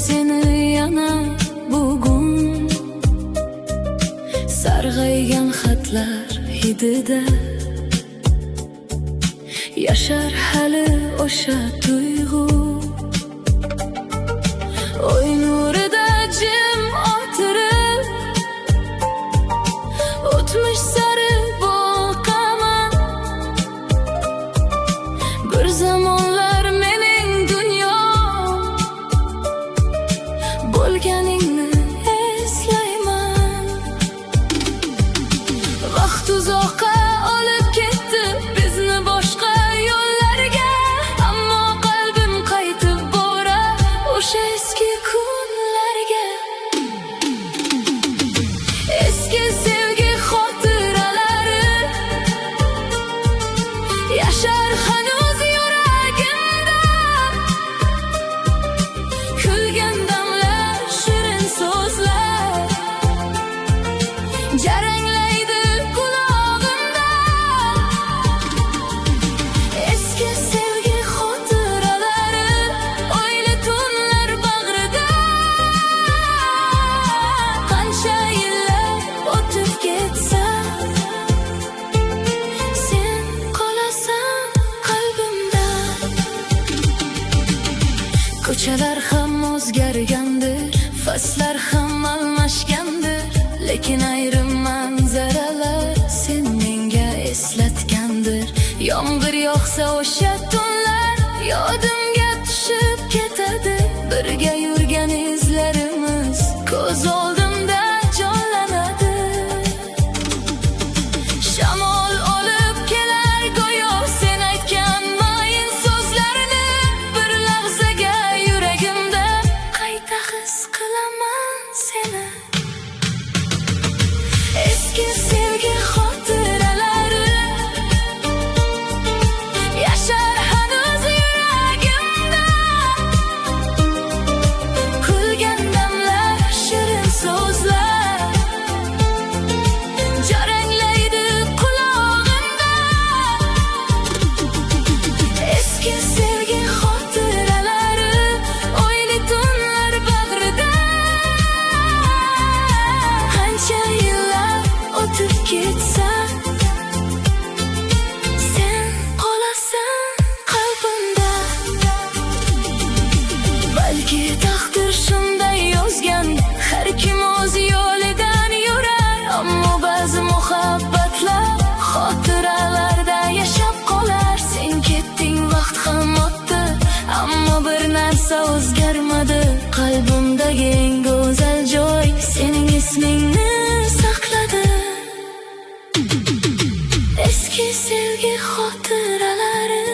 seni yana bugun, sarg'aygan xatlar hidida yashar hali o'sha tuyg'u. Oy nurida jim o'tirib, o'tmish sari boqaman. Bir zamonlar mening dunyom bo'lganingni eslayman. Vaqt uzoqqa olib ketdi bizni boshqa yo'llarga, ammo qalbim qaytib borar o'sha eski kunlarga. Eski sevgi xotiralari yashar hanuz yuragimda. Kulgan damlar, shirin so'zlar jaranglaydi qulog'imda. Eski sevgi xotiralari, oyli tunlar bag'rida. Qancha yillar o'tib ketsa, sen qolasan qalbimda. Ko'chalar ham o'zgargandir, faslar ham almashgandir, lekin ayrim manzaralar sen menga eslatgandir. Yomg'ir yog'sa o'sha tunlar yodimga tushib ketadi. Birga yurgan izlarimiz ko'z oldimda jonlanadi. Shamol olib kelar go'yo sen aytgan mayin so'zlarni. Bir lahzaga yuragimda qayta his qilaman seni. Eski sevgi xotiralari yashar hanuz yuragimda. Kulgan damlar, shirin so'zlar jaranglaydi qulog'imda. Eski sevgi xotiralari, oyli tunlar bag'rida. Qancha yillar o'tib ketsa, sen qolasan qalbimda. Balki taqdir shunday yozgan, har kim o'z yo'lidan yurar. Ammo ba'zi muhabbatlar xotiralarda yashab qolar. Sen ketding, vaqt ham o'tdi, ammo bir narsa o'zgarmadi. Qalbimdagi eng go'zal joy sening ismingni saqladi. Eski sevgi xotiralari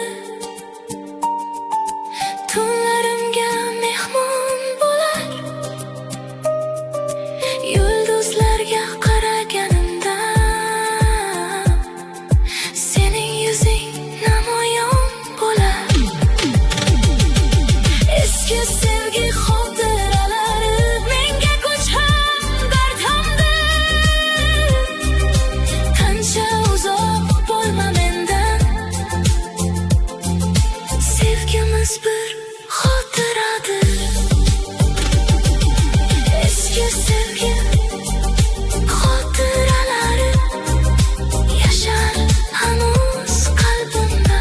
tunlarimga mehmon bo'lar. Yulduzlarga qaraganimda sening yuzing namoyon bo'lar. Eski sevgi xotiralari menga kuch ham dard hamdir. Qancha uzoq bo'lma mendan, sevgimiz bir xotiradir. Eski sevgi xotiralari yashar hanuz qalbimda.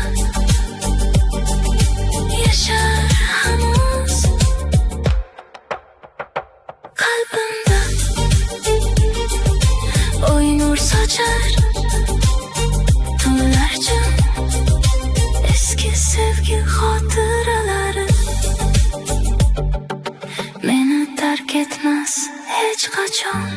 Yashar hanuz qalbimda. Oy nur sochar tunlarcha eski sevgi xotiralari meni tark etmas hech qachon.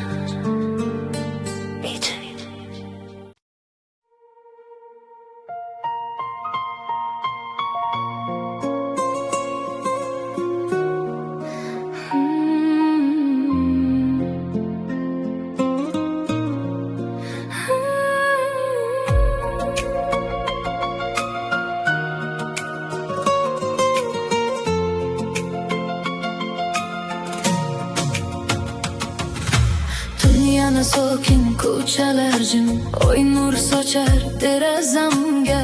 Yana sokin ko'chalar jim, oy nur sochar derazamga.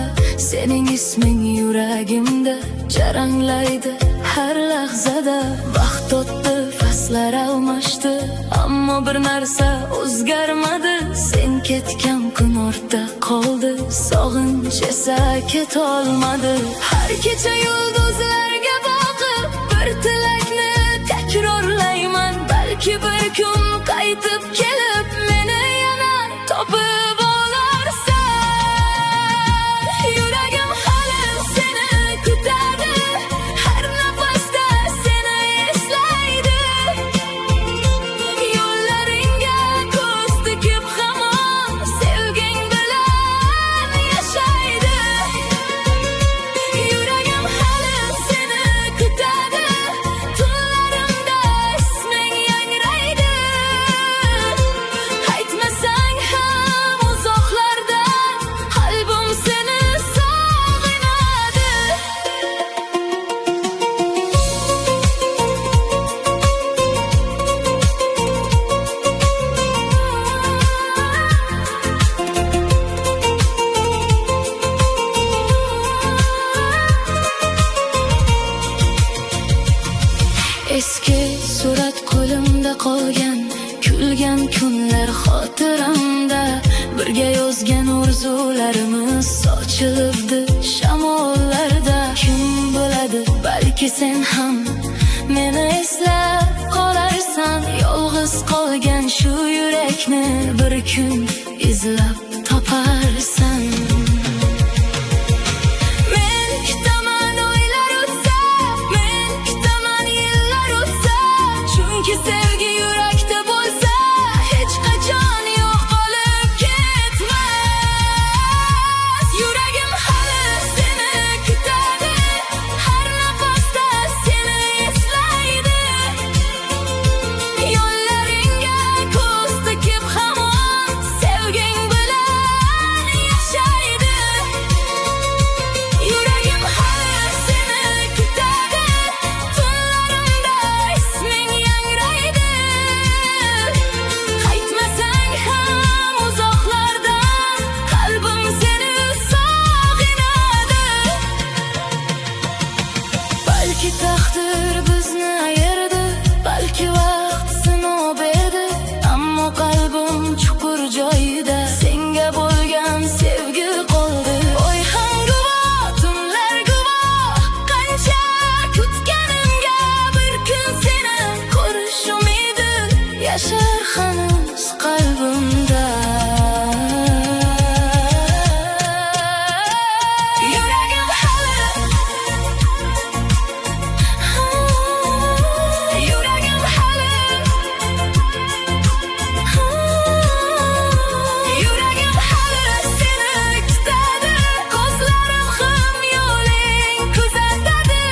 Sening isming yuragimda jaranglaydi har lahzada. Vaqt o'tdi, faslar almashdi, ammo bir narsa o'zgarmadi. Sen ketgan kun ortda qoldi, sog'inch esa ketolmadi. Har kecha yulduzlarga boqib bir tilakni takrorlayman. Balki bir kun qaytib kelib meni yana topib olarsan. Yuragim hali seni kutadi, har nafasda seni eslaydi. Yo'llaringga ko'z tikib hamon sevging bilan yashaydi. Yuragim hali seni kutadi, tunlarimda isming yangraydi. Aytmasang ham uzoqlarda qalbim seni sog'inadi. Eski surat qo'limda qolgan, kulgan kunlar xotiramda. Birga yozgan orzularimiz sochilibdi shamollarda. Kim biladi, balki sen ham meni eslab qolarsan. Yolg'iz qolgan shu yurakni bir kun izlab toparsan. Men kutaman oylar o'tsa, men kutaman yillar o'tsa. Chunki sevgi yurakda bo'lsa, hech qachon yo'q bo'lib ketmas. Yuragim hali seni kutadi, har nafasda seni eslaydi. Yo'llaringga ko'z tikib hamon sevging bilan yashaydi. Yuragim hali seni kutadi, tunlarimda isming yangraydi. Qaytmasang ham uzoqlardan qalbim seni sog'inadi. Balki taqdir bizni ayirdi, balki vaqt sinov berdi, ammo qalbim chuqur joyida senga bo'lgan sevgi qoldi. Oy ham guvoh, tunlar guvoh, qancha kutganimga. Bir kun seni ko'rish umidi yashar hanuz qalbimda. Yuragim hali, yuragim hali, yuragim hali seni kutadi. Ko'zlarim ham yo'ling kuzatadi.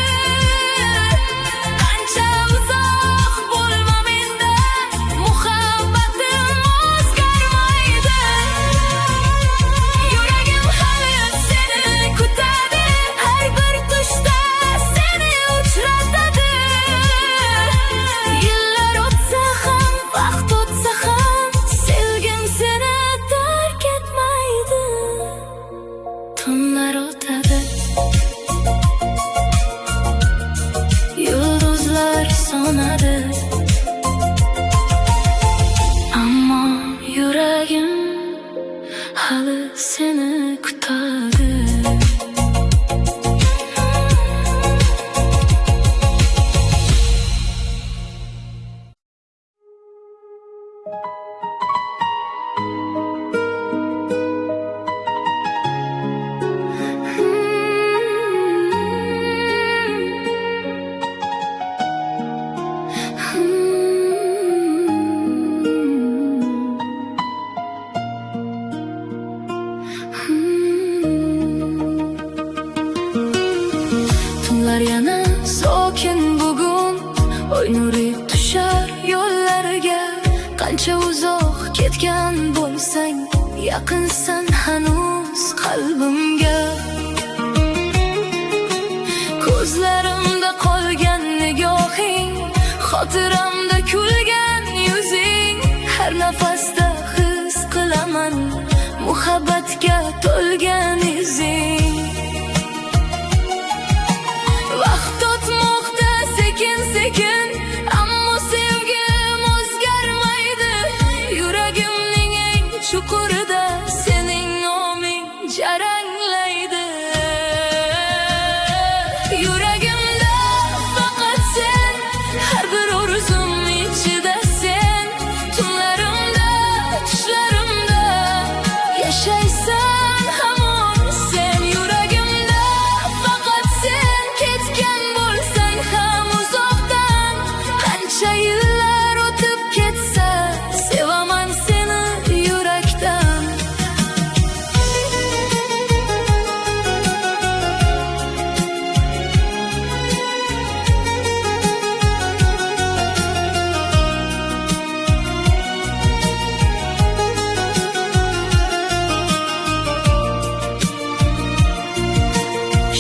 Qancha uzoq bo'lma mendan, muhabbatim o'zgarmaydi. Yuragim hali seni kutadi, har bir tushda seni uchratadi. Yillar o'tsa ham, vaqt o'tsa ham, sevgim seni tark etmaydi. Tunlar o'tadi, yulduzlar so'nadi, ammo yuragim hali seni kutadi. Tunlar yana sokin bugun, oy nuri tushar yo'llariga. Qancha uzoq ketgan bo'lsang, yaqinsan hanuz qalbimga. Ko'zlarimda qolgan nigohing, xotiramda kulgan yuzing. Har nafasda his qilaman muhabbatga to'lgan izing. Vaqt o'tmoqda yillar o'tib ketsa, sevaman seni yurakdan.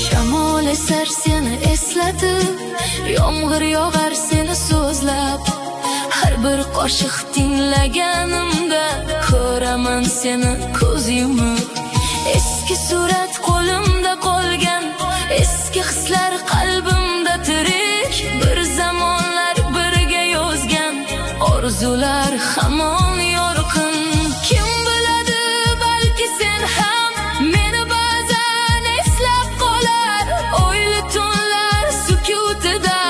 Shamol esar seni eslatib, yomg'ir yog'ar seni so'zlab. Har bir qo'shiq tinglaganimda ko'raman seni ko'z yumib. Eski surat qo'limda qolgan, eski hislar qalbimda tirik. Bir zamonlar birga yozgan orzular hamon yorqin. Kim biladi, balki sen ham meni ba'zan eslab qolar. O'yli tunlar sukutida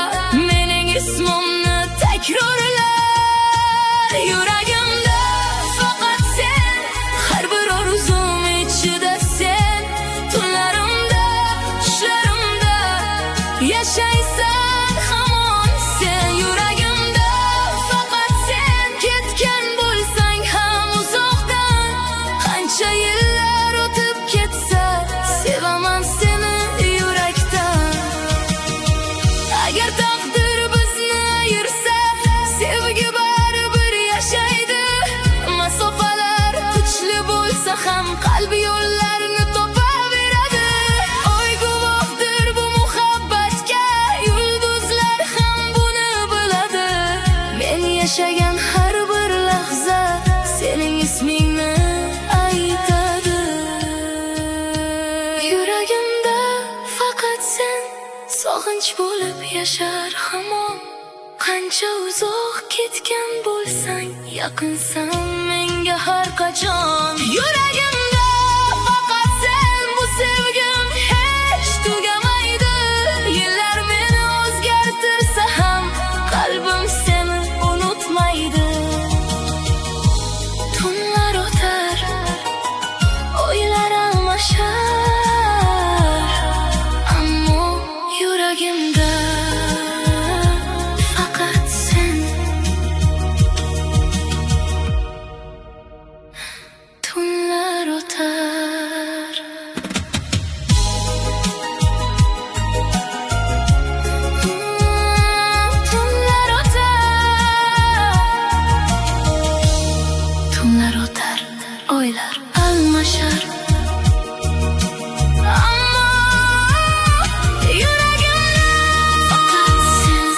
mening ismimni takrorlar. Yuragimda faqat sen, har bir orzum ichida sen. Tunlarimda, tushlarimda yashaysan hamon sen. Yuragimda faqat sen, ketgan bo'lsang ham uzoqdan. Qancha yillar o'tib ketsa, sevaman seni yurakdan. Agar taqdir bizni ayirsa, sevgi baribir yashaydi. Masofalar kuchli bo'lsa ham qalb yo'llarini topaveradi. Oy guvohdir bu muhabbatga, yulduzlar ham buni biladi. Men yashagan har bir lahza sening ismingni aytadi. Yuragimda faqat sen, sog'inch bo'lib yashar hamon. Qancha uzoq ketgan bo'lsang, yaqinsan menga har qachon. Yuragimda faqat sen, bu sevgim hech tugamaydi. Yillar meni o'zgartirsa ham qalbim seni unutmaydi. Tunlar o'tar, o'ylar almashar, ammo yuragimda faqat sen. Tunlar o'tar. Tunlar o'tar. Tunlar o'tar, o'ylar almashar, ammo yuragimda faqat sen.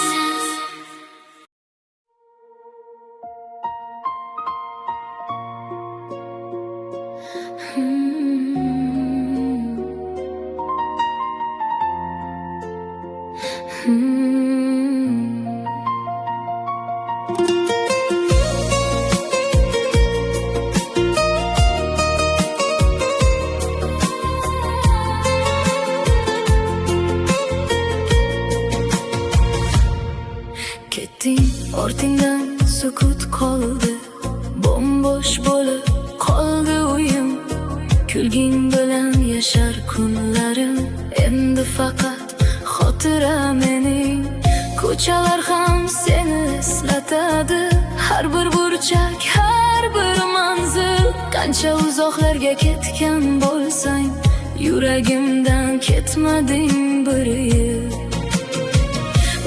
Ketding, ortingdan sukut qoldi. Bombosh bo'lib qoldi uyim. Kulging bilan yashar kunlarim. Endi faqat xotira mening. Ko'chalar ham seni eslatadi. Har bir burchak, har bir manzil. Qancha uzoqlarga ketgan bo'lsang, yuragimdan ketmading bir yil.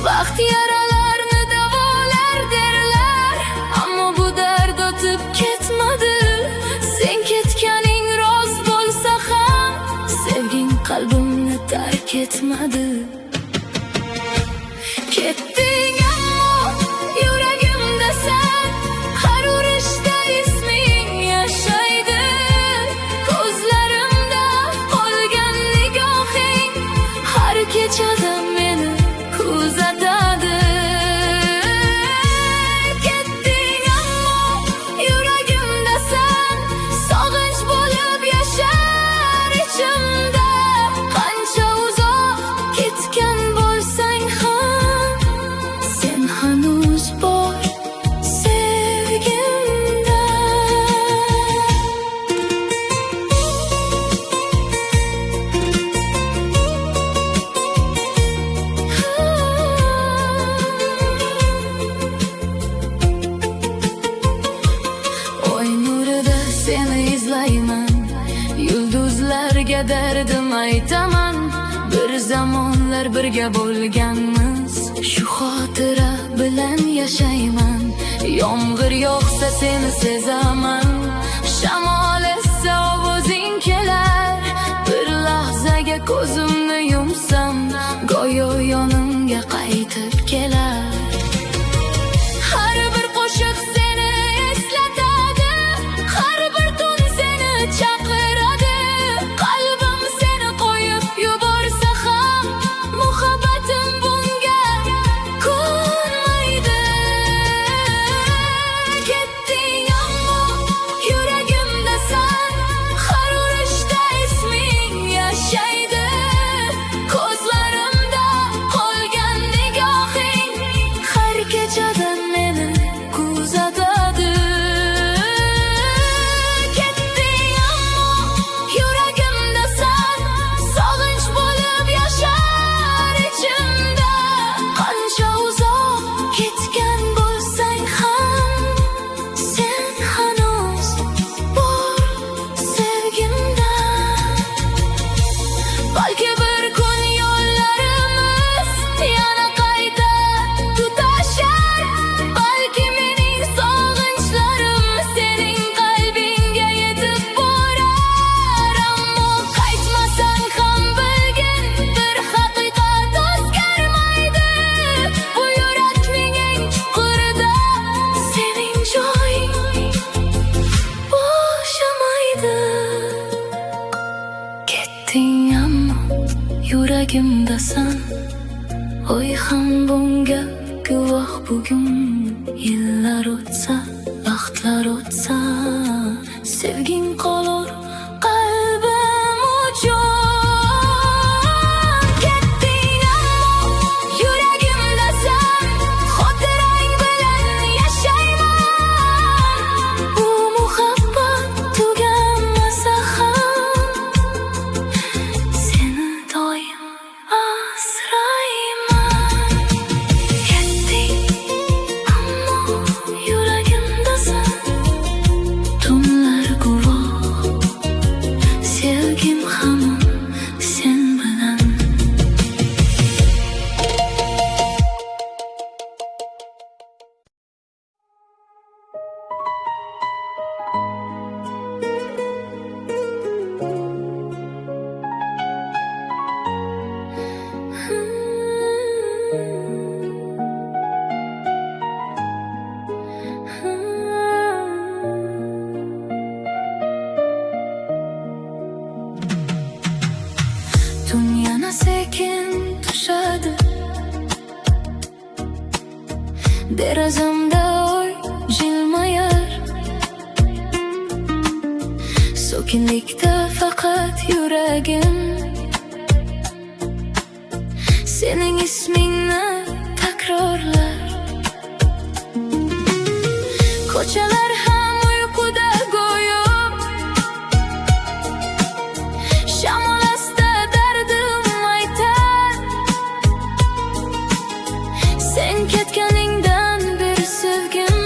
Vaqt yaralarni davolar derlar, ammo bu dard o'tib ketmadi. Sen ketganing rost bo'lsa ham, sevging qalbimni tark etmadi. Ketding ammo yuragimda sen, har urishda isming yashaydi. Ko'zlarimda qolgan nigohing har kechada meni kuzatadi. Ketding ammo yuragimda sen, sog'inch bo'lib yashar ichimda. Qancha uzoq ketgan senga dardim aytaman. Bir zamonlar birga bo'lganmiz, shu xotira bilan yashayman. Yomg'ir yog'sa seni sezaman, shamol essa ovozing kelar. Bir lahzaga ko'zimni yumsam, go'yo yonimga qaytib kelar. Har bir qo'shiq seni eslatadi, har bir tun seni chaqiradi. Qalbim seni qo'yib yuborsa ham, muhabbatim bunga ko'nmaydi. Ketding ammo yuragimdasan, har urishda isming yashaydi. Ko'zlarimda qolgan nigohing har kechada meni kuzatadi. Ketding ammo yuragimdasan, sog'inch bo'lib yashar ichimda. Qancha uzoq ketgan bo'lsang ham, sen hanuz bor sevgimda. Balki bir kun yo'llarimiz yana qayta tutashar. Balki mening sog'inchlarim sening qalbingga yetib borar. Ammo qaytmasang ham bilgin, bir haqiqat o'zgarmaydi. Bu yurakning eng chuqurida sening joying bo'shamaydi. Ketding ammo yuragimdasan, oy ham bunga guvoh bugun. Yillar o'tsa, vaqtlar o'tsa, sevging qolur qalbim uchun. Ketding ammo yuragimdasan, xotirang bilan yashayman. Bu muhabbat tugamasa ham, seni doim asrayman. Ketding ammo yuragimdasan, tunlar guvoh, sevgim hamon sen bilan. Tun yana sekin tushadi, derazamda oy jilmayar. Sokinlikda faqat yuragim sening ismingni takrorlar. Ko'chalar ham uyquda go'yo, shamol asta dardim aytar. Sen ketganingdan beri sevgim,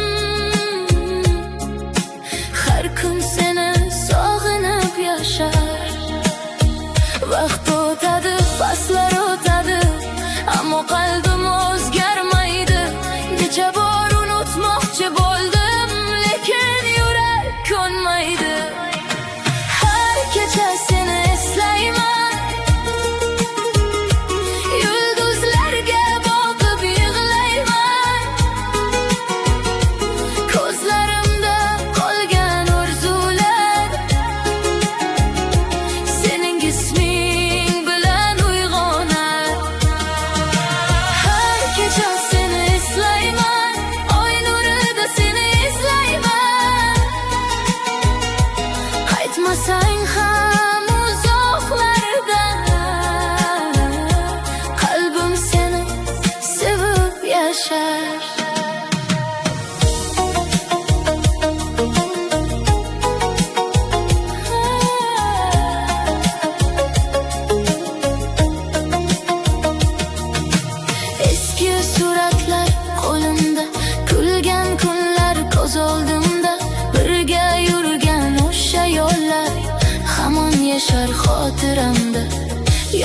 har kun seni sog'inib yashar. Vaqt o'tadi, faslar o'tadi, ammo qalbim o'zgarmaydi. Necha bor unutmoqchi bo'ldim, lekin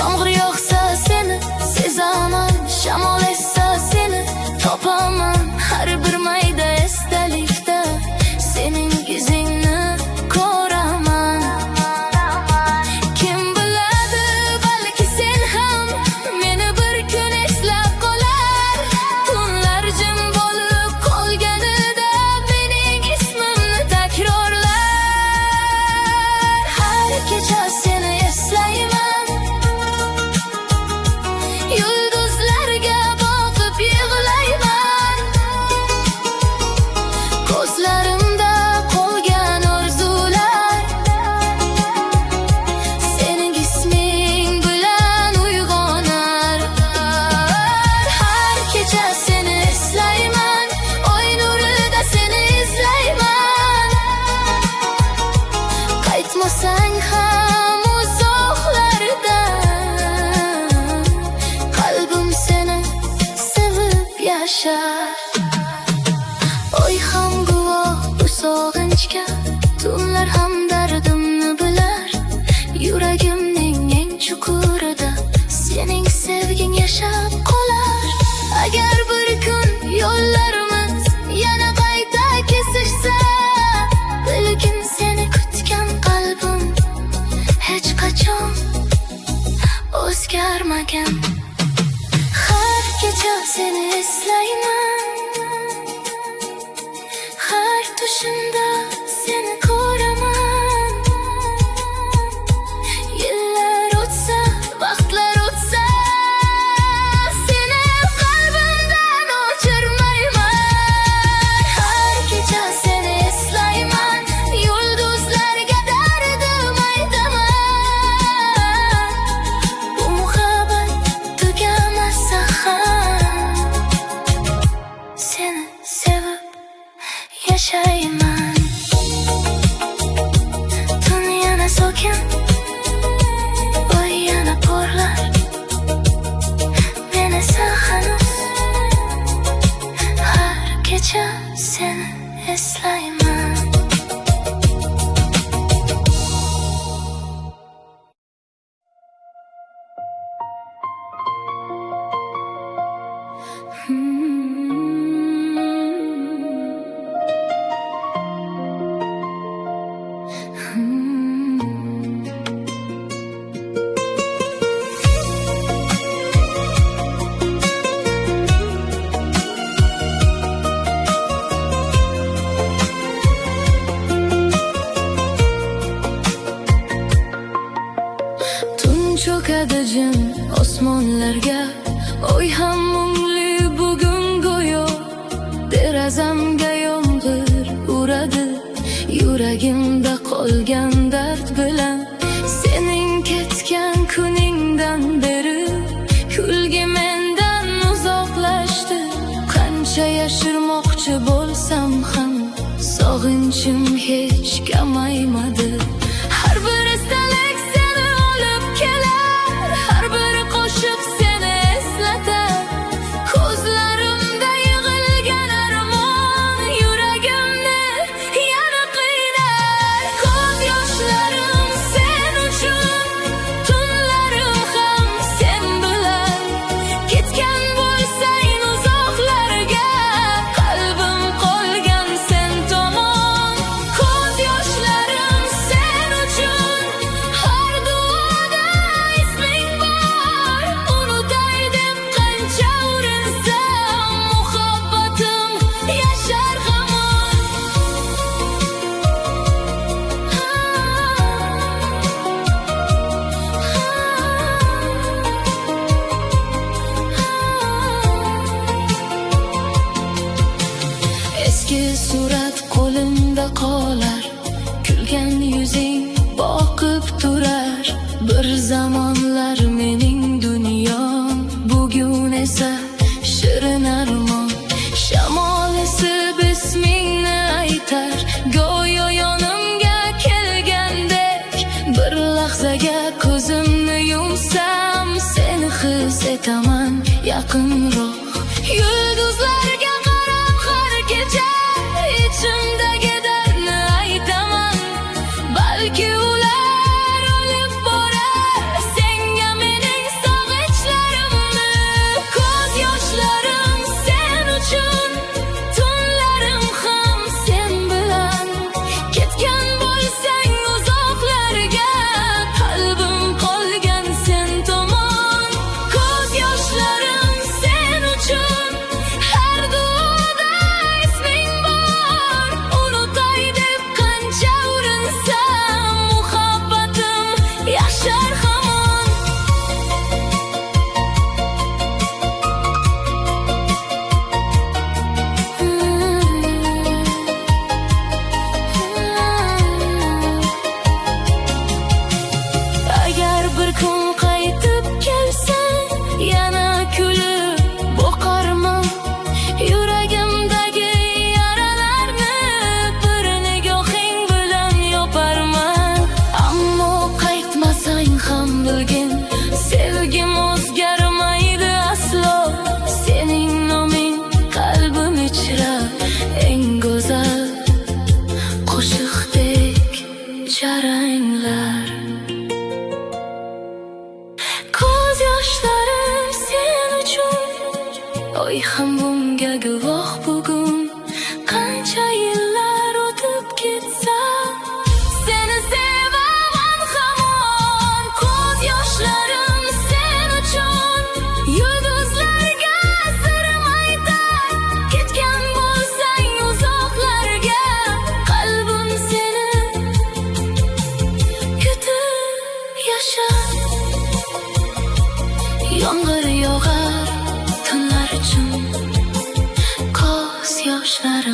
Yomg'ir yog'sa seni sezaman, shamol essa seni topaman. Har bir mayda esdalikda sening izingni ko'raman. Kim biladi, balki sen ham meni bir kun eslab qolar. Tunlar jim bo'lib qolganida mening ismimni takrorlar. Har kecha seni eslayman, yulduzlarga boqib yig'layman. Ko'zlarimda qolgan orzular sening isming bilan uyg'onar. Har kecha seni eslayman, oy nurida seni izlayman. Qaytmasang ham uzoqlardan, qalbim seni sevib yashar. Oy ham guvoh bu sog'inchga, tunlar ham dardimni bilar. Yuragimning eng chuqurida sening sevging yashab qolar. Agar bir kun yo'llarimiz yana qayta kesishsa, lekin seni kutgan qalbim hech qachon o'zgarmagan. Har kecha seni eslayman, har tushimda seni ko'raman. Yillar o'tsa, vaqtlar o'tsa, seni qalbimdan o'chirmayman. Har kecha seni eslayman, yulduzlarga dardim aytaman. Bu muhabbat tugamasa ham seni sevib yashayman. Tun yana sokin, oy yana porlar. Men esa hanuz har kecha seni eslayman. Tun cho'kadi jim osmonlarga, oy ham mungli bugun go'yo. Derazamga yomg'ir uradi, yuragimda qolgan dard bilan. Sening ketgan kuningdan beri kulgi mendan uzoqlashdi. Qancha yashirmoqchi bo'lsam ham sog'inchim hech kamaymadi. Har bir istalak seni olib kelar, har bir qo'shiq seni eslatar. Ko'zlarimda yig'ilgan armon yuragimni yana qiynar. Ko'z yoshlarim sen uchun, tunlarim ham sen bilan. Ketgan bo'lsang uzoqlarga, qalbim qolgan sen tomon. Ko'z yoshlarim sen uchun, har duoda isming bor. Unutay deb qancha urinsam, muhabbatim yashar hamon. Eski surat qo'limda qolar, kulgan yuzing boqib turar. Bir zamonlar mening dunyom, bugun esa shirin armon. Shamol esib ismingni aytar, go'yo yonimga kelgandek. Bir lahzaga ko'zimni yumsam, seni his etaman yaqinroq. Yulduzlarga qarab har kecha ichimdagi dardni aytaman. Balki ular olib borar senga mening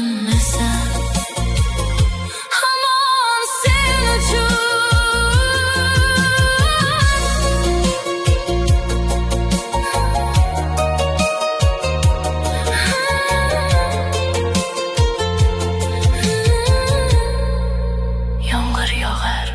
eshitmasan hamon sen uchun yomg'ir yog'ar.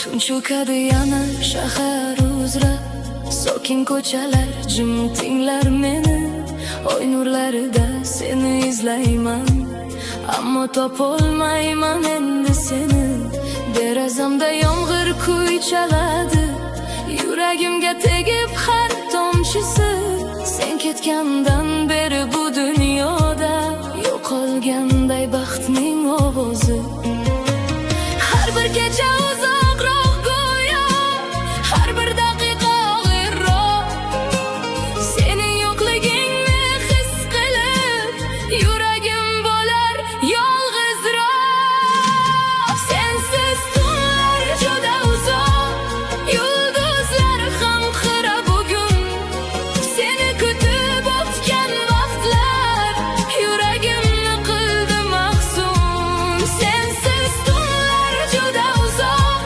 Tun cho'kadi yana shahar uzra, sokin ko'chalar jim tinglar meni. Oy nurlarida seni izlayman, ammo topolmayman endi seni. Derazamda yomg'ir kuy chaladi, yuragimga tegib har tomchisi. Sen ketgandan beri bu dunyoda yo'qolganday baxtning ovozi. Har bir kecha uzoqroq go'yo, har bir daqiqa og'irroq. Sening yo'qligingni his qilib, yuragim bo'lar yolg'izroq. Sensiz tunlar juda uzoq, yulduzlar ham xira bugun. Seni kutib o'tgan vaqtlar yuragimni qildi mahzun. Sensiz tunlar juda uzoq,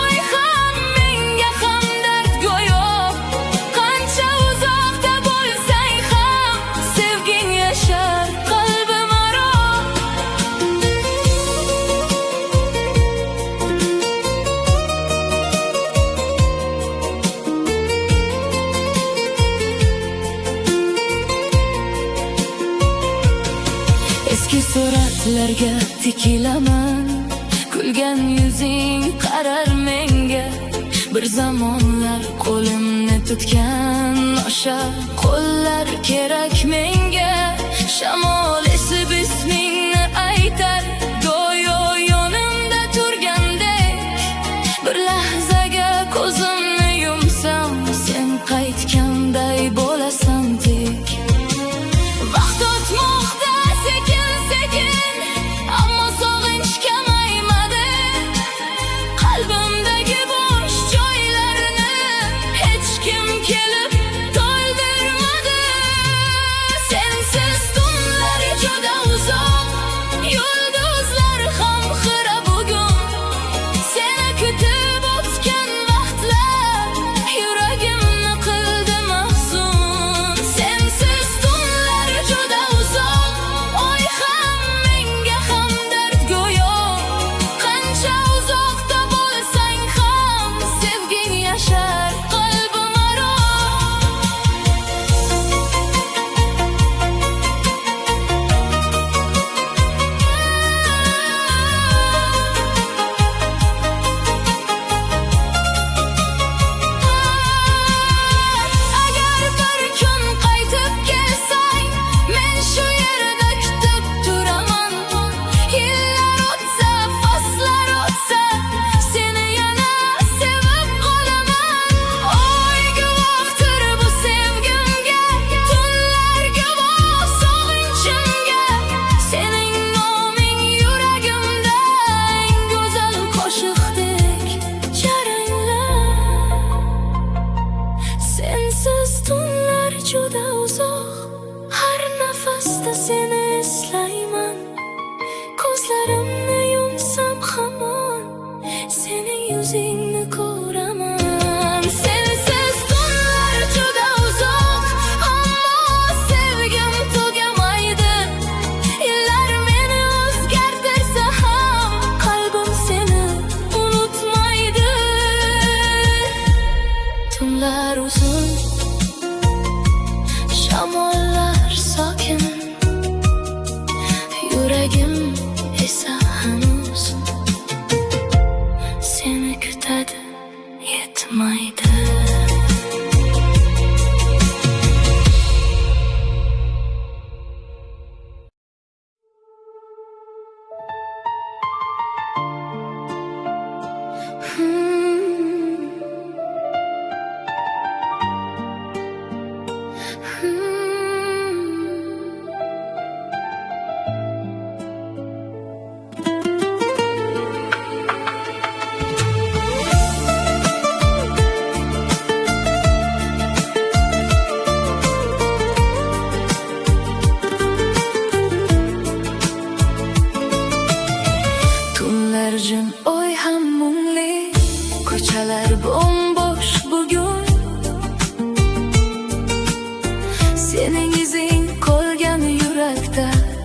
oy ham menga ham dard go'yo. Qancha uzoqda bo'lsang ham sevging yashar qalbim aro. Eski suratlarga tikilaman, kulgan yuzing qarar menga. Bir zamonlar qo'limni tutgan o'sha qo'llar kerak menga. Shamol esib ismingni aytar, go'yo yonimda turgandek. Bir lahzaga ko'zimni yumsam, sen qaytganday bo'lasan tek. Vaqt o'tmoqda sekin sekin, ammo sog'inch kamaymadi. Qalbimdagi bo'sh joylarni hech kim kelib to'ldirmadi. Sensiz tunlar juda uzoq, yulduzlar ham xira bugun. Seni kutib o'tgan vaqtlar yuragimni qildi mahzun. Sensiz tunlar juda uzoq, oy ham menga ham dard go'yo. Qancha uzoqda bo'lsang ham sevging yashar qalbim aro. Agar bir kun qaytib kelsang, men shu yerda kutib turaman. Yillar o'tsa, faslar o'tsa, seni yana sevib qolaman. Oy guvohdir bu sevgimga, tunlar guvoh sog'inchimga. Sening noming yuragimda eng go'zal qo'shiqdek jaranglar. Sensiz tunlar juda uzoq, har nafasda seni eslayman. Ko'zlarimni yumsam hamon sening yuzingni ko'raman. Sensiz tunlar juda uzoq, ammo sevgim tugamaydi. Yillar meni o'zgartirsa ham qalbim seni unutmaydi. Tunlar uzun, shamollar sokin, yuragim esa hanuz seni kutadi, yetmaydi.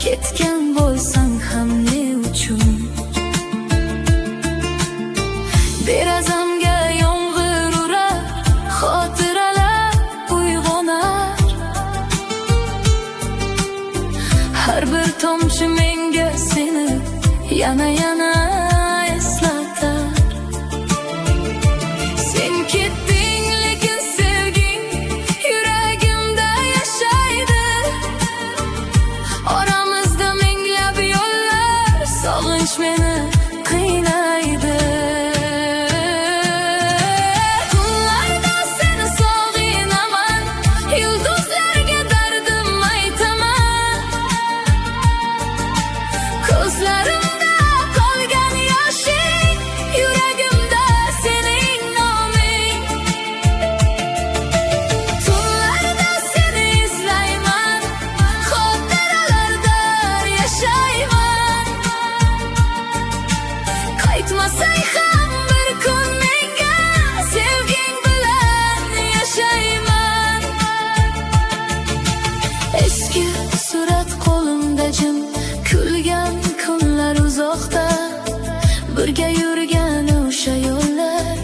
ketgan bo'lsang ham ne uchun? Derazamga yomg'ir urar, xotiralar uyg'onar. Har bir tomchi menga seni yana eslatar. Sen ketding, lekin sevging yuragimda yashaydi. Oramizda minglab yo'llar, sog'inch meni qiynaydi. Tunlarda seni sog'inaman, yulduzlarga dardim aytaman. Ko'zlarimda qolgan yoshing, yuragimda sening noming. Tunlarda seni izlayman, xotiralarda yashayman. Qaytmasang ham bir kun menga, sevging bilan yashayman. Eski surat qo'limda jim, kulgan kunlar uzoqda. Birga yurgan o'sha yo'llar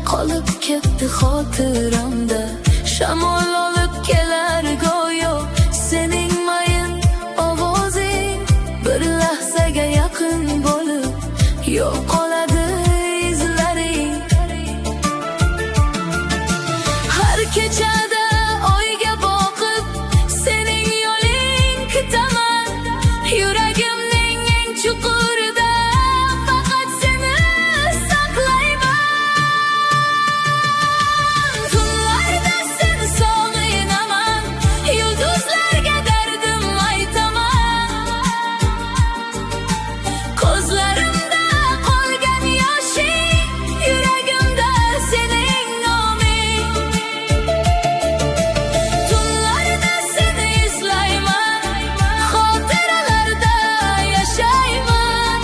qolib ketdi xotiramda. Shamol olib kelar go'yo sening mayin ovozing, bir lahzaga yaqin bo'lib yo'qoladi izlaring. Har kechada oyga boqib sening yo'ling kutaman. Yuragimning eng chuqurida faqat seni saqlayman. Tunlarda seni sog'inaman, yulduzlarga dardim aytaman. Ko'zlarimda qolgan yoshing, yuragimda sening noming. Tunlarda seni izlayman, xotiralarda yashayman.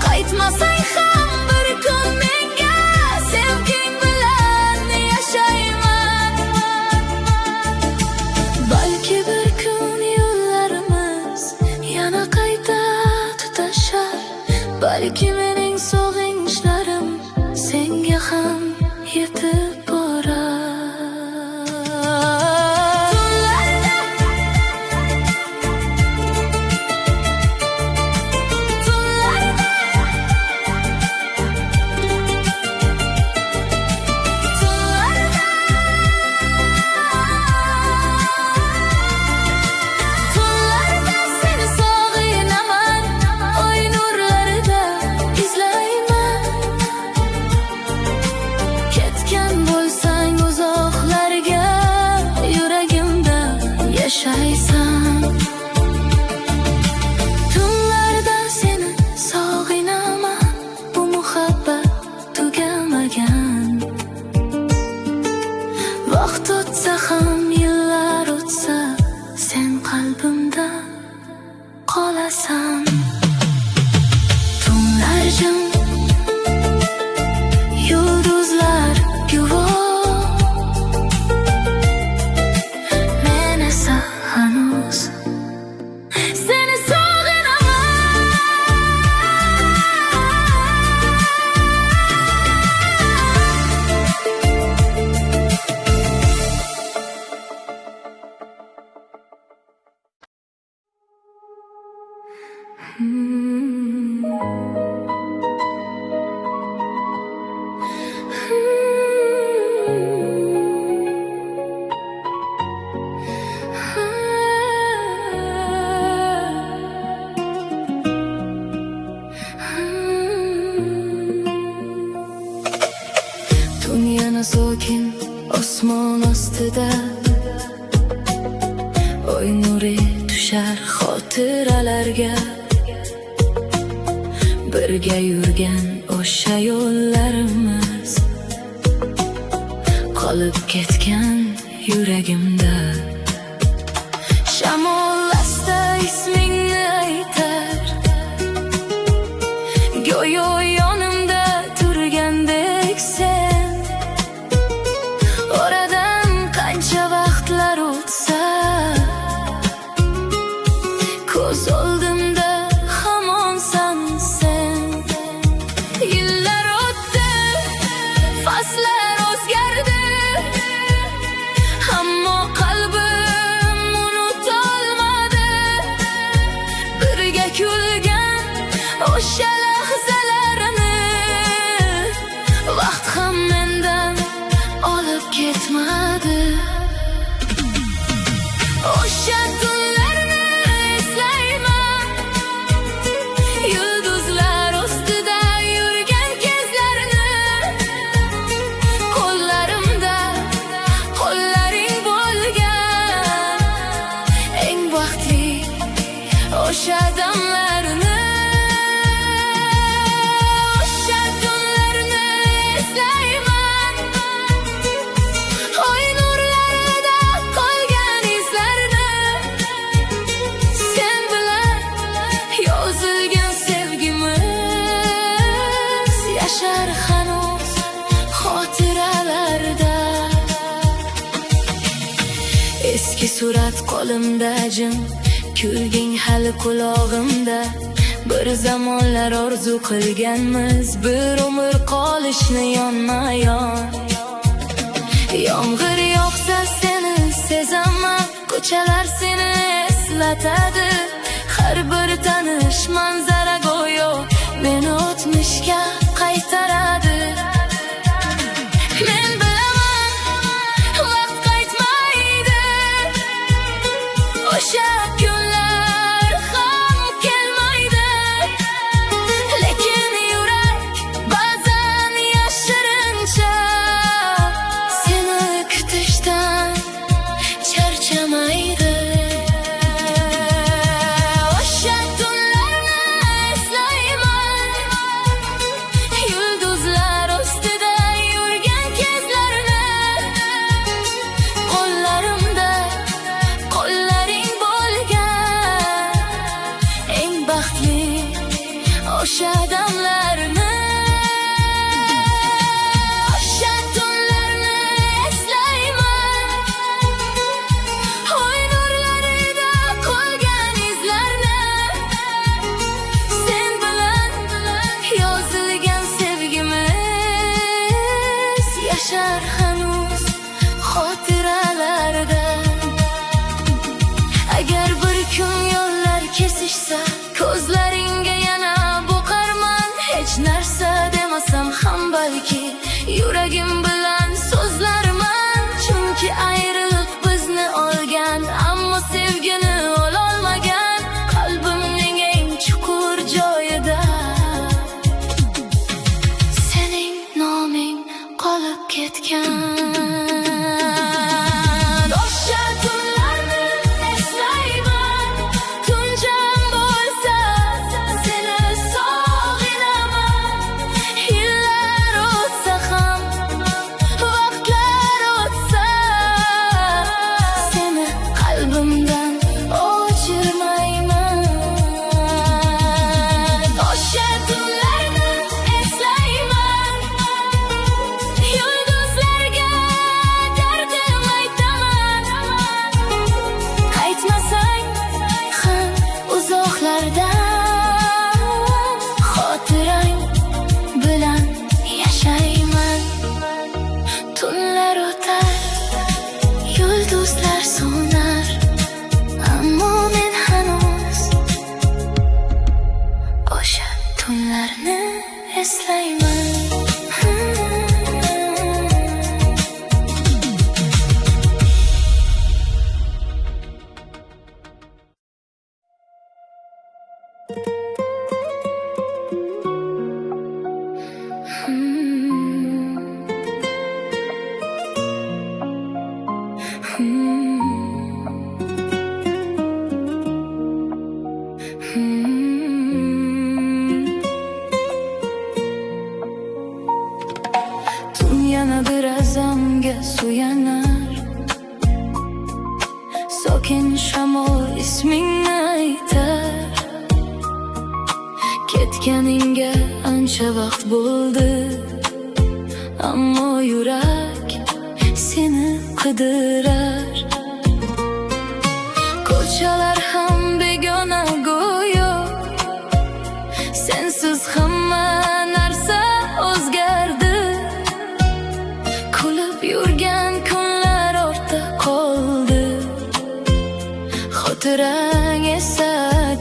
Qaytmasang ham bir kun menga, sevging bilan yashayman. Balki bir kun yo'llarimiz yana qayta tutashar. Balki mening sog'inchlarim senga ham yetib borar. Tunlarda seni sog'inaman, oy nurlarida izlayman. Ketgan bo'lsang uzoqlarga, yuragimda yashaysan. Tunlarda seni sog'inaman, bu muhabbat tugamagan. Vaqt o'tsa ham, yillar o'tsa, sen qalbimda qolasan. Tunlar jim, yulduzlar guvoh, men esa hanuz seni sog'inaman. Dunyoni sokin osmon ostida, oy nuri tushar xotiralarga. Birga yurgan o'sha yo'llarimiz qolib ketgan yuragimda. Shamol asta ismingni aytar, go'yo yonimda turgandek sen. Oradan qancha vaqtlar o'tsa, ko'z oldimda hamonsan sen. Yillar o'tdi, faslar o'zgardi, ammo qalbim unutolmadi birga kulgan o'sha lahzalarini. Vaqt ham mendan olib ketmadi. O'sha tunlarni eslayman, yulduzlar ustida yurgan kezlarni. Qo'llarimda qo'llaring bo'lgan eng baxtli o'sha damlarni. O'sha tunlarni eslayman, oy nurlarida qolgan izlarni. Sen bilan yozilgan sevgimiz yashar hanuz xotiralarda. Eski surat qo'limda jim, kulging hali qulog'imda. Bir zamonlar orzu qilganmiz, bir umr qolishni yonma-yon. Yomg'ir yog'sa seni sezaman, ko'chalar seni eslatadi. Har bir tanish manzara go'yo meni o'tmishga qaytaradi. Men bilaman, vaqt qaytmaydi, o'sha kunlar ham kelmaydi. Lekin yurak ba'zan yashirincha seni kutishdan charchamaydi. O'sha tunlarni eslayman, yulduzlar ustida yurgan kezlarni. Qo'llarimda qo'llaring bo'lgan eng baxtli o'sha damlarni. O'sha tunlarni eslayman, oy nurlarida qolgan izlarni. Sen bilan yozilgan sevgimiz yashar hanuz xotiralarda. Agar bir kun yo'llar kesishsa, ko'zlaringga yana boqarman. Hech narsa demasam ham balki yuragim bilan so'zlarman. Chunki ayriliq bizni olgan, ammo sevgini ololmagan. Qalbimning eng chuqur joyida sening noming qolib ketgan. O'sha tunlarni eslayman, tunjam bo'lsa seni sog'inaman. Yillar o'tsa ham, vaqtlar o'tsa, seni qalbimdan o'chirmayman. O'sha tunlarni eslayman, yulduzlarga dardim aytaman. Qaytmasang ham uzoqlardan, xotirang bilan yashayman. Tunlar o'tar, yulduzlar so'nar, ammo men hanuz o'sha tunlarni eslayman. Yana bir azamga suyanar, sokin shamol ismingni aytar. Ketganingga ancha vaqt bo'ldi, ammo yurak seni qidirar. Ko'chalar ham begona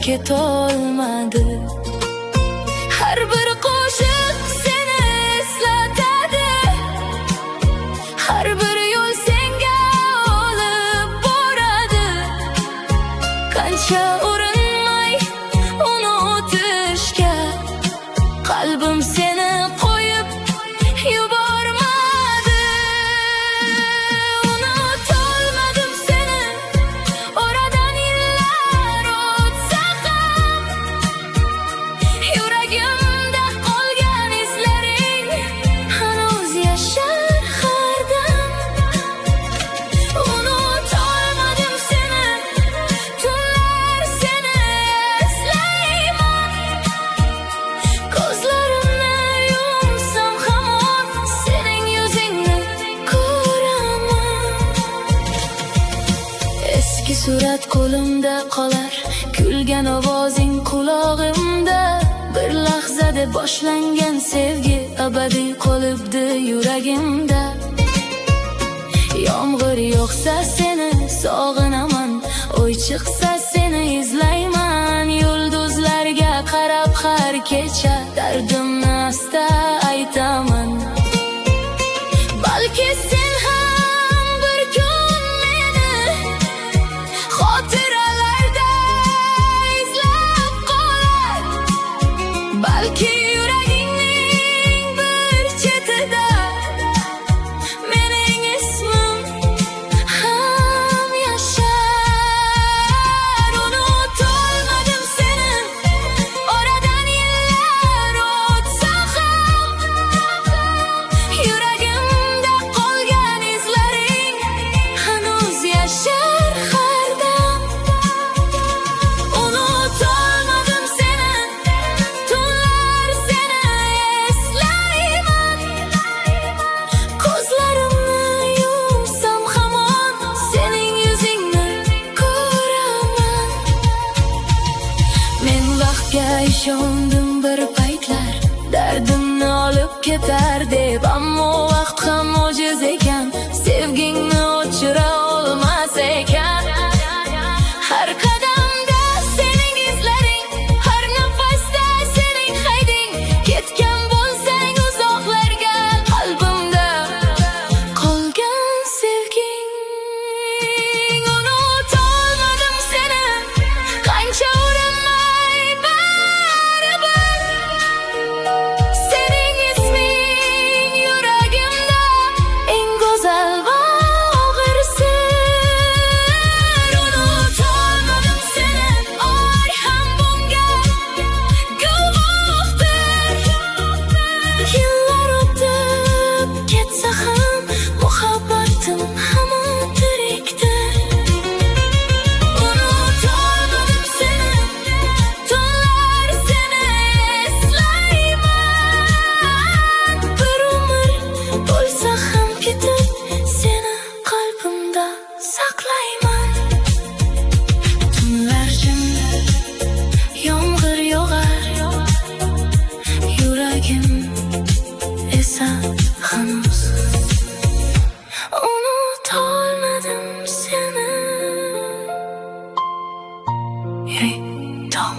ketolmadi. Har bir qo'shiq seni eslatadi, har bir yo'l senga olib boradi. Qancha urinmay unutishga qalbim seni qo'yib yubormadi. Unutolmadim seni, oradan yillar o'tsa ham yuragimda qolgan izlaring hanuz yashar har dam. Unutolmadim seni, tunlar seni eslayman. Ko'zlarimni yumsam hamon sening yuzingni ko'raman. Eski surat qo'limda qolar, kulgan ovozing qulog'imda. Bir lahzada boshlangan sevgi abadiy qolibdi yuragimda. Yomg'ir yog'sa seni sog'inaman, oy chiqsa seni izlayman. Yulduzlarga qarab har kecha dardimni asta aytaman. Balki sen ham bir kun meni xotiralarda izlab qolar. Balki yuragingning bir chetida mening ismim ham yashar. Unutolmadim seni, oradan yillar o'tsa ham yuragimda qolgan izlaring hanuz yashar har dam. Unutolmadim seni, tunlar seni eslayman. Ko'zlarimni yumsam hamon sening yuzingni ko'raman. Men vaqtga ishondim bir paytlar, dardimni olib ketar deb, ammo vaqt ham mo'jiz ekan, sevgingni o'chira olmas ekan. Har qadamda sening izlaring, har nafasda sening hayding. Ketgan bo'lsang uzoqlarga, qalbimda qolgan sevging. Unutolmadim seni, qancha urinmay baribir sening isming yuragimda eng go'zal va og'ir sir. Unutolmadim seni, oy ham bunga guvohdir. Yillar o'tib ketsa ham muhabbatim hamon tirikdir. Unutolmadim seni, tunlar seni eslayman. Bir umr bo'lsa ham ketib seni qalbimda saqlayman. Tunlar jim, yomg'ir yog'ar, yuragim esa hanuz. Unutolmadim seni. Hey, Tom.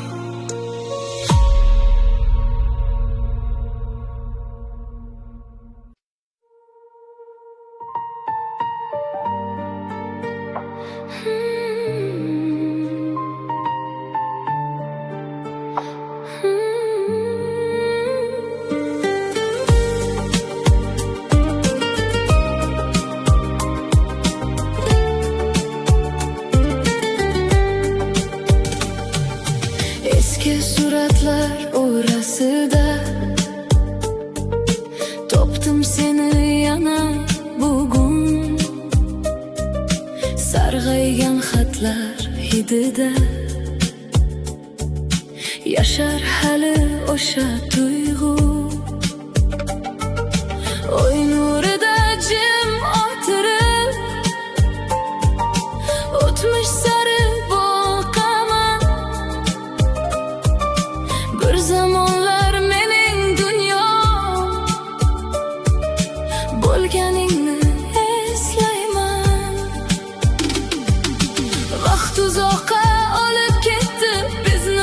Eski suratlar orasida topdim seni yana bugun. Sarg'aygan xatlar hidida yashar hali o'sha tuyg'u. Oy nurida jim o'tirib o'tmish sari boqaman. Bir zamonlar mening dunyo bo'lganingni eslayman. Vaqt uzoqqa olib ketdi bizni.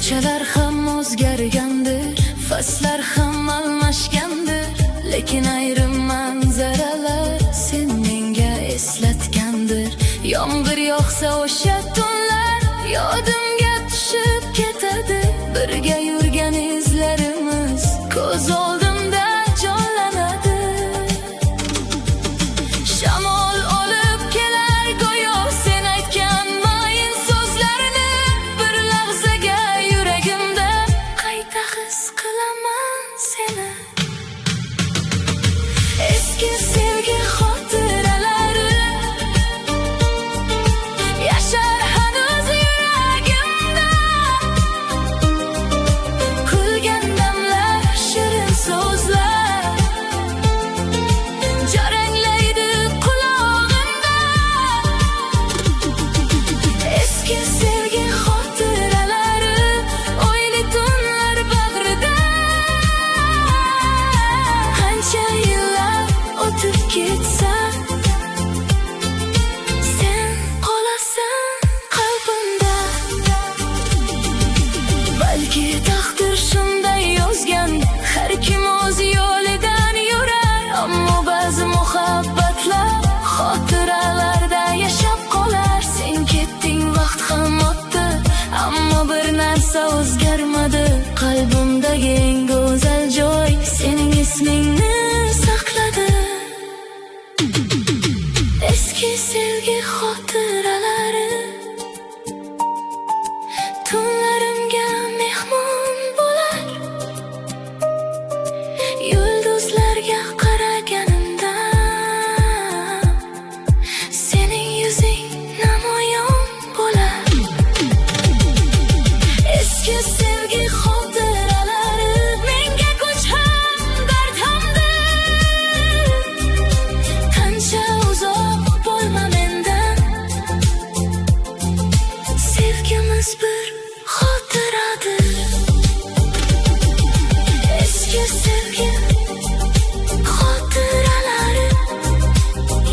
ko'chalar ham o'zgargandir, faslar ham almashgandir, lekin ayrim manzaralar sen menga eslatgandir. Yomg'ir yog'sa o'sha tunlar yodimga tushib ketadi, birga yurgan izlarimiz ko'z oldimda jonlanadi. Shamol olib kelar go'yo sen aytgan mayin so'zlarni, bir lahzaga yuragimda qayta his qilaman seni. Eski sevgi xotiralari yashar hanuz yuragimda, kulgan damlar, shirin so'zlar jaranglaydi qulog'imda. Eski sevgi xotiralari oyli tunlar bag'rida, qancha yillar o'tib ketsa sen qolasan qalbimda. Balki taqdir shunday yozgan, har kim o'z yo'lidan yurar, ammo ba'zi muhabbatlar xotiralarda yashab qolar. Sen ketding, vaqt ham o'tdi, ammo bir narsa o'zgarmadi. Qalbimdagi eng go'zal joy sening ismingni saqladi. Eski sevgi xotiralari tunlarimga mehmon bo'lar, yulduzlarga qaraganimda sening yuzing namoyon bo'lar. Eski sevgi xotiralari menga kuch ham dard hamdir, qancha uzoq bo'lma mendan, sevgimiz bir xotiradir. Eski sevgi xotiralari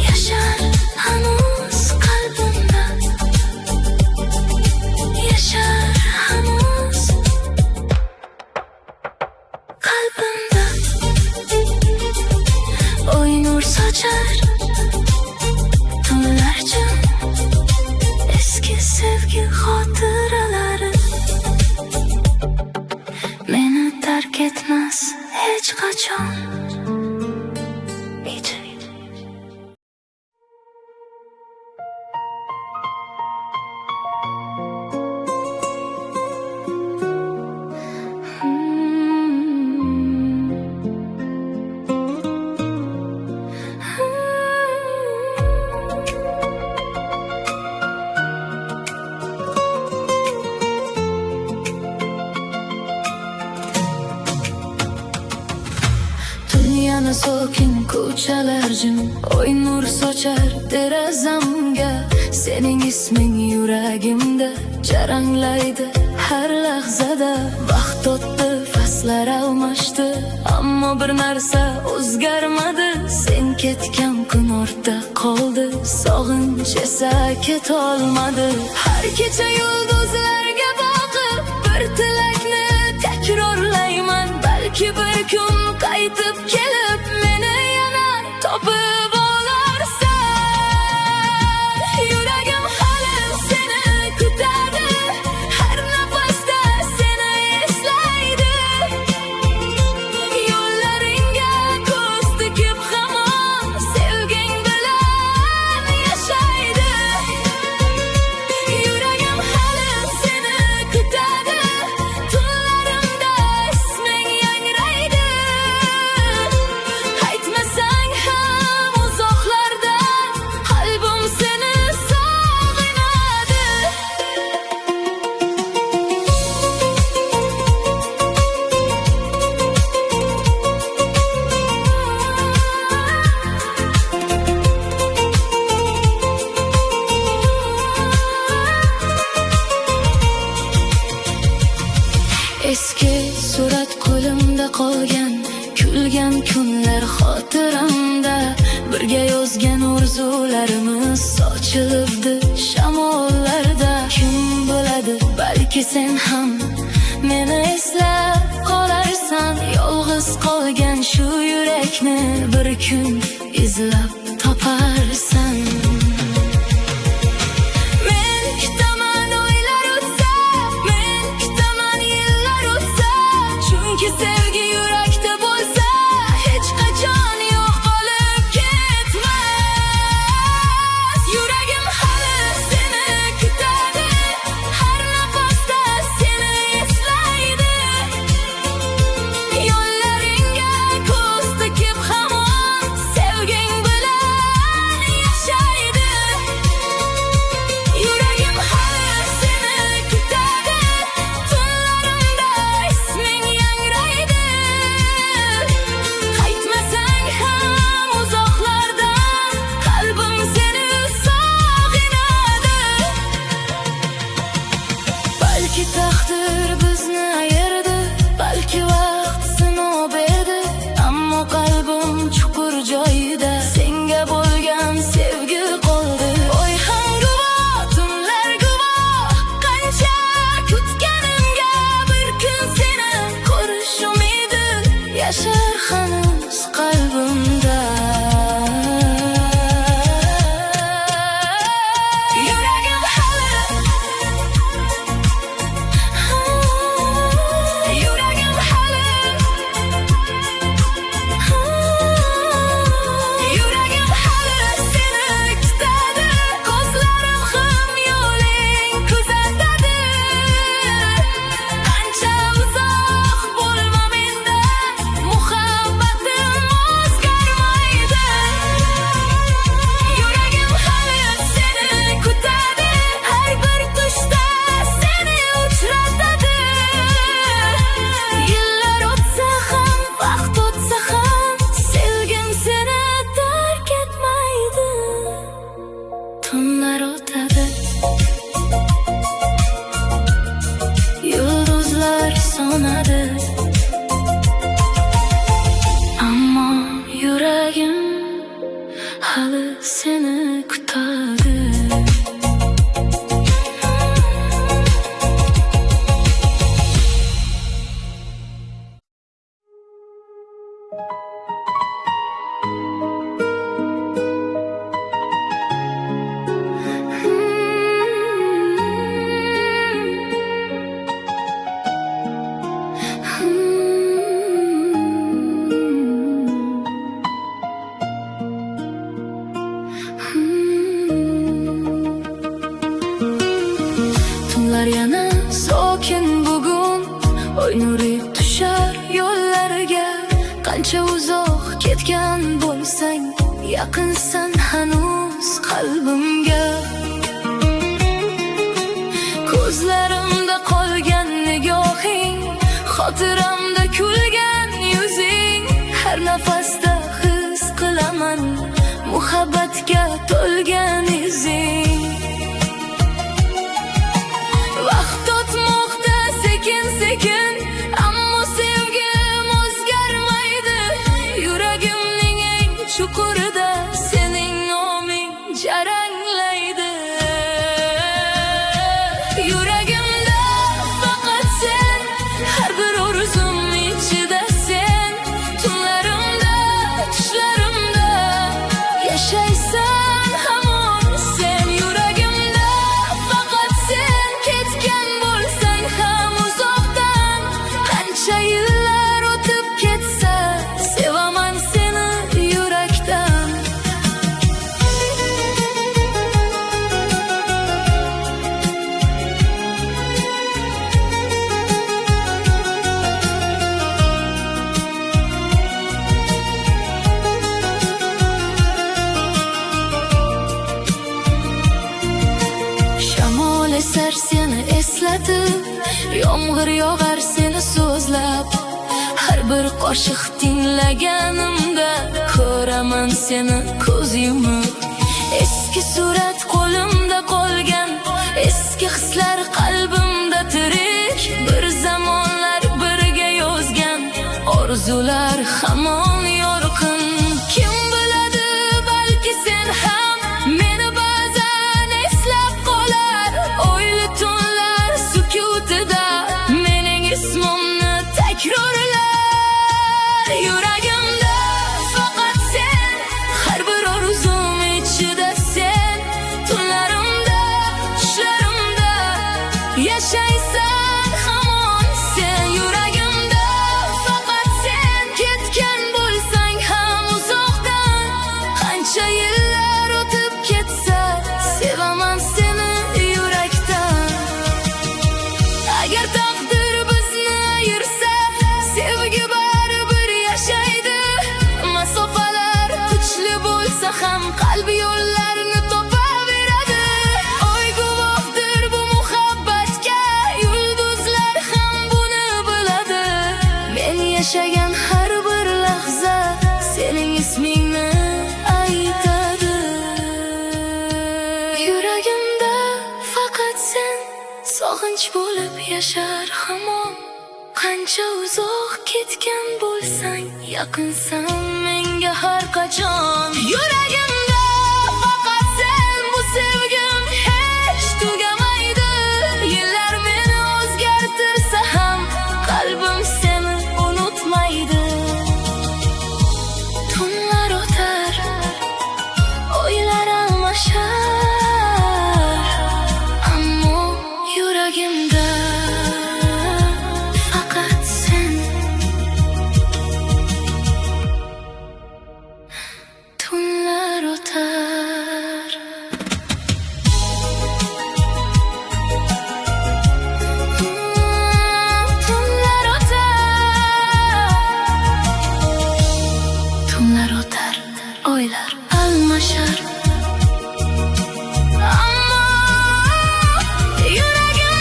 yashar hanuz qalbimda, yashar hanuz qalbimda. Oy nur sochar tunlarcha, eski sevgi xotiralari meni tark etmas hech qachon. Yana sokin ko'chalar jim, oy nur sochar derazamga, sening isming yuragimda jaranglaydi har lahzada. Vaqt o'tdi, faslar almashdi, ammo bir narsa o'zgarmadi. Sen ketgan kun ortda qoldi, sog'inch esa ketolmadi. Har kecha yulduzlarga boqib bir tilakni takrorlayman, balki bir kun qaytib kelib meni yana topib olarsan. Yuragim hali seni kutadi, har nafasda seni eslaydi. Yo'llaringga ko'z tikib hamon sevging bilan yashaydi. Yuragim hali seni kutadi, tunlarimda isming yangraydi. Aytmasang ham uzoqlarda qalbim seni sog'inadi. Eski surat qo'limda qolgan, kulgan kunlar xotiramda, birga yozgan orzularimiz sochilibdi shamollarda. Kim biladi, balki sen ham Yolg'iz qolgan shu yurakni bir kun izlab toparsan. Men kutaman oylar o'tsa, men kutaman yillar o'tsa, chunki sevgi yurakda bo'lsa hech qachon yo'q qolib ketmas. Yuragim hali seni kutadi, har nafasda seni eslaydi. Yo'llaringga ko'z tikib hamon sevging bilan yashaydi. Yuragim hali seni kutadi, tunlarimda isming yangraydi. Qaytmasang ham uzoqlardan qalbim seni sog'inadi. Balki taqdir bizni ayirdi, balki vaqt sinov berdi, ammo qalbim chuqur joyida senga bo'lgan sevgi qoldi. Oy ham guvoh, tunlar guvoh, qancha kutganimga bir kun seni ko'rish umidi yashar hanuz qalbimda. Yuragim hali, yuragim hali, yuragim hali seni kutadi, ko'zlarim ham yo'ling kuzatadi. Qancha uzoq bo'lma mendan, muhabbatim o'zgarmaydi. Yuragim hali seni kutadi, har bir tushda seni uchratadi. Yillar o'tsa ham, vaqt o'tsa ham, sevgim seni tark etmaydi. Tunlar o'tadi, yulduzlar so'nadi, ammo yuragim hali seni kutadi. Tunlar yana sokin bugun, oy nuri tushar yo'llarga. Qancha uzoq ketgan bo'lsang, yaqinsan hanuz qalbimga. Ko'zlarimda qolgan nigohing, xotiramda kulgan yuzing, har nafasda his qilaman muhabbatga to'lgan izing. Vaqt o'tmoqda sekin sekin, ammo sevgim o'zgarmaydi. Yuragimning eng chuqurida sening noming jaranglaydi. Yuragimda faqat sen, har bir orzum ichida sen. Tunlarimda, tushlarimda yashaysan hamon sen. Yuragimda faqat sen, ketgan bo'lsang ham uzoqdan. Qancha yillar o'tib ketsa, sevaman seni yurakdan. Shamol esar seni eslatib, yomg'ir yog'ar seni so'zlab. Har bir qo'shiq tinglaganimda ko'raman seni ko'z yumib. Eski surat qo'limda qolgan, eski hislar qalbimda tirik. Bir zamonlar birga yozgan orzular hamon yorqin. Kim biladi, balki sen ham meni ba'zan eslab qolar. O'yli tunlar sukutida mening ismimni takrorlar. sen sog'inch bo'lib yashar hamon. Qancha uzoq ketgan bo'lsang, yaqinsan menga har qachon. Yuragimda faqat sen, bu sevgim hech tugamaydi. Yillar meni o'zgartirsa ham, qalbim seni unutmaydi. Tunlar o'tar, oylar almashar, ammo yuragimda faqat sen. Tunlar o'tar, tunlar o'tar, tunlar o'tar, oylar almashar, ammo yuragimda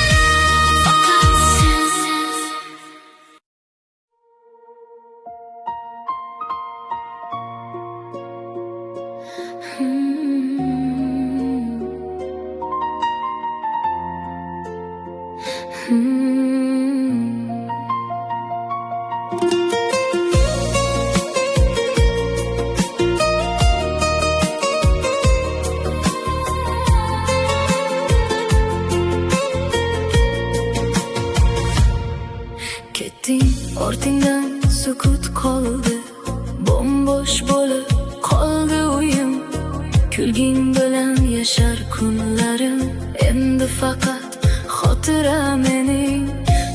faqat sen. Ketding, ortingdan sukut qoldi, bombosh bo'lib qoldi uyim. Kulging bilan yashar kunlarim, endi faqat xotira mening.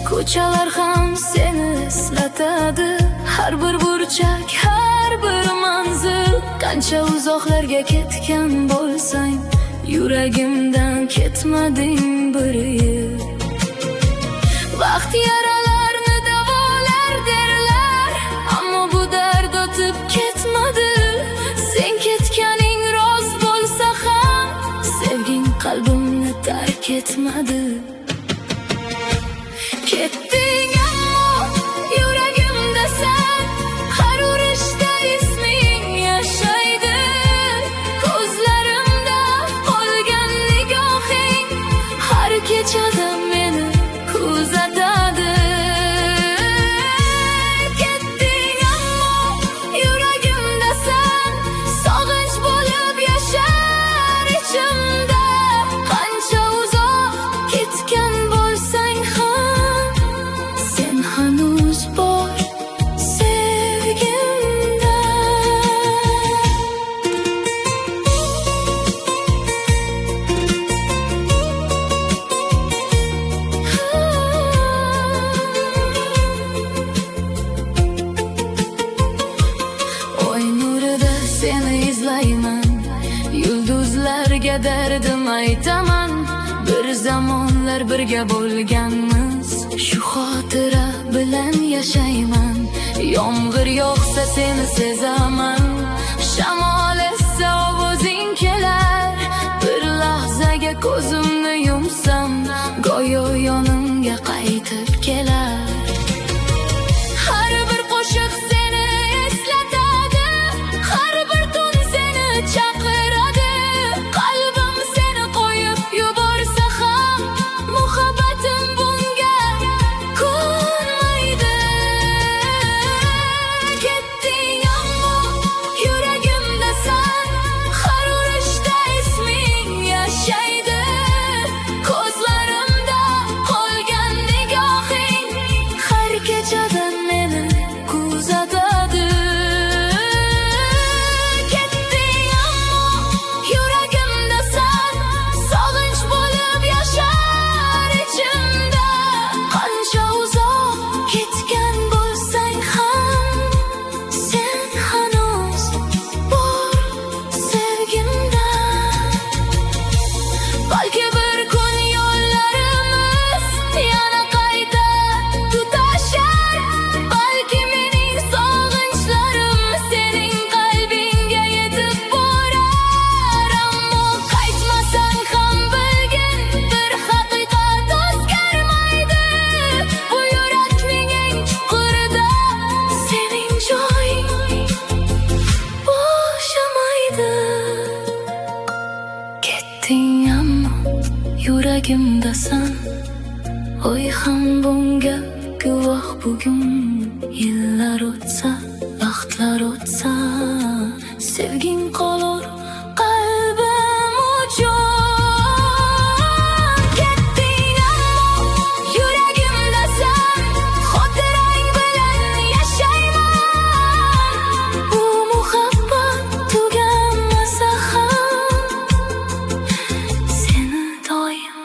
Ko'chalar ham seni eslatadi, har bir burchak, har bir manzil. Qancha uzoqlarga ketgan bo'lsang, yuragimdan ketmading bir yil. Vaqt yaralarni davolar derlar, ammo bu dard o'tib ketmadi. Sen ketganing rost bo'lsa ham, sevging qalbimni tark etmadi. Ketding ammo yuragimda sen, har urishda isming yashaydi. Ko'zlarimda qolgan nigohing har kechada meni kuzatadi. Ketding ammo yuragimda sen, sog'inch bo'lib yashar ichimda. Qancha uzoq ketgan bo'lsang ham, sen hanuz bor sevgimda. Oy nurida seni izlayman, yulduzlarga dardim aytaman. Bir zamonlar birga bo'lganmiz, shu xotira bilan yashayman. Yomg'ir yog'sa seni sezaman, shamol essa ovozing kelar. Bir lahzaga ko'zimni yumsam, go'yo yonimga qaytib kelar. Har bir qo'shiq seni eslatadi, har bir tun seni chaqiradi. Qalbim seni qo'yib yuborsa ham, muhabbatim bunga ko'nmaydi. Ketding ammo yuragimda sen, har urishda yuragimdasan. Oy ham bunga guvoh bugun. Yillar o'tsa, vaqtlar o'tsa, sevging qolur qalbim uchun. Ketding ammo yuragimdasan, xotirang bilan yashayman. Bu muhabbat tuganmasa ham, seni doim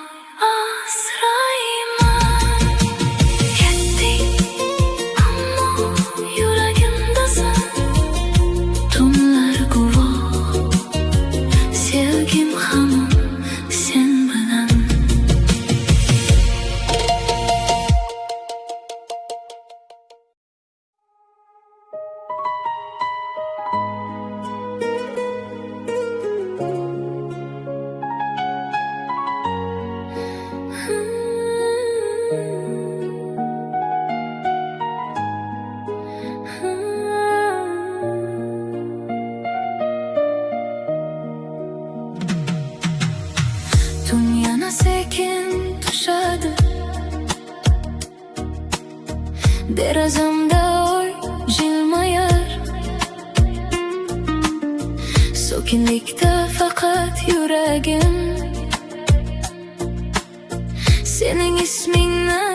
asrayman. Ketding ammo yuragimdasan, tunlar guvoh, sevgim hamon sen bilan. Dünyana sekin tushadi, derazamda oy jilmayar. Sokinlikda faqat yuragim sening ismingni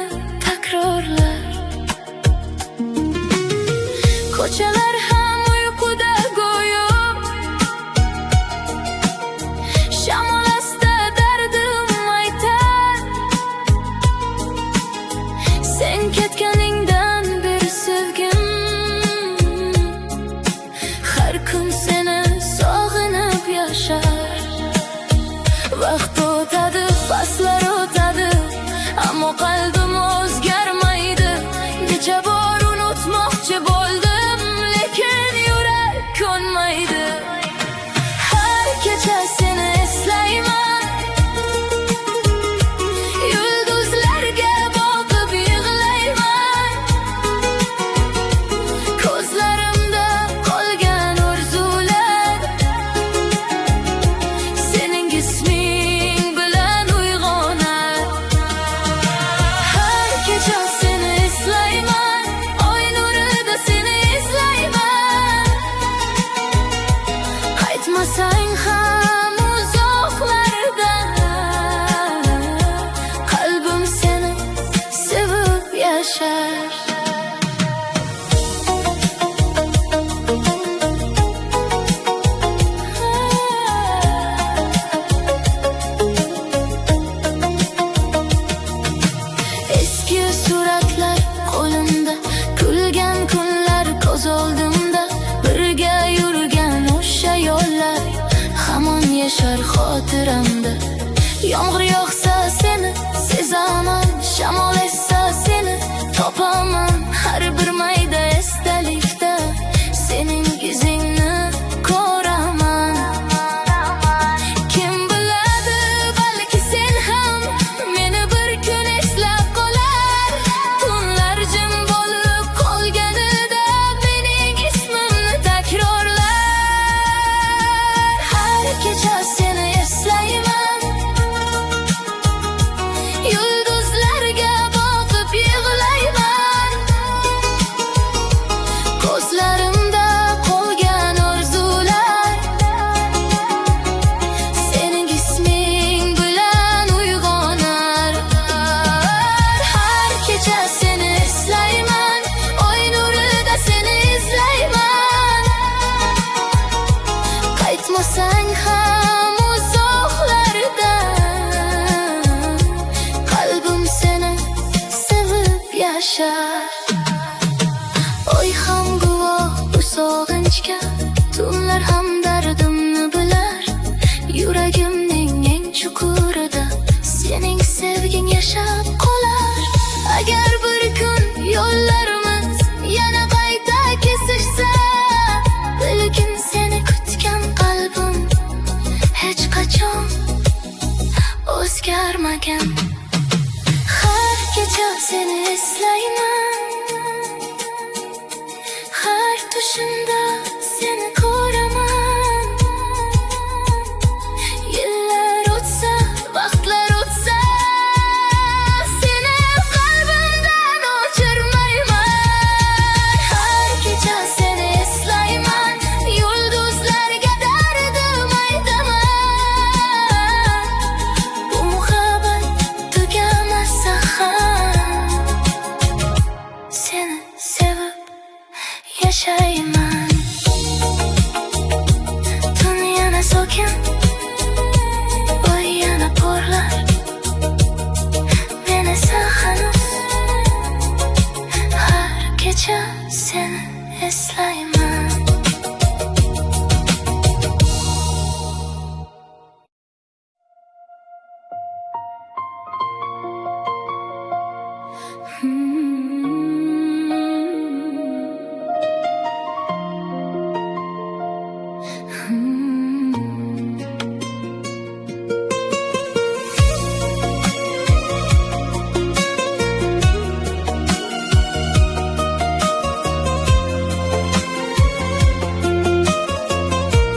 takrorlar. Ko'chalar ham uyquda go'yo, shamol asta dardim aytar. Sen ketganingdan beri sevgim, har kun seni sog'inib yashar. Vaqt o'tadi, faslar o'tadi, ammo qalbim o'zgarmaydi. Necha bor unutmoqchi bo'ldim, lekin yurak ko'nmaydi. Har kecha seni eslayman, yulduzlarga boqib yig'layman. Ko'zlarimda qolgan orzular sening isming bilan uyg'onar. Har kecha seni eslayman, oy nurida seni izlayman. Qaytmasang ham uzoqlardan, qalbim seni sevib yashar. Eski suratlar qo'limda, kulgan kunlar ko'z oldimda. Birga yurgan o'sha yo'llar hamon yashar xotiramda. Yomg'ir yog'sa seni sezaman, shamol essa seni topaman. Har bir mayda esdalikda sening izingni ko'raman. Kim biladi, balki sen ham meni bir kun eslab qolar. Tunlar jim bo'lib qolganida mening ismimni takrorlar. Har kecha seni eslayman, yulduzlarga boqib yig'layman. Ko'zlarimda qolgan orzular sening isming bilan uyg'onar. Har kecha seni eslayman, oy nurida seni izlayman. Qaytmasang ham uzoqlardan, qalbim seni sevib yashar. Oy ham guvoh bu sog'inchga, tunlar ham dardimni bilar. Yuragimning eng chuqurida sening sevging yashab qolar. Agar bir kun yo'llarimiz yana qayta kesishsa, lekin seni kutgan qalbim hech qachon o'zgarmagan. Har kecha seni eslayman,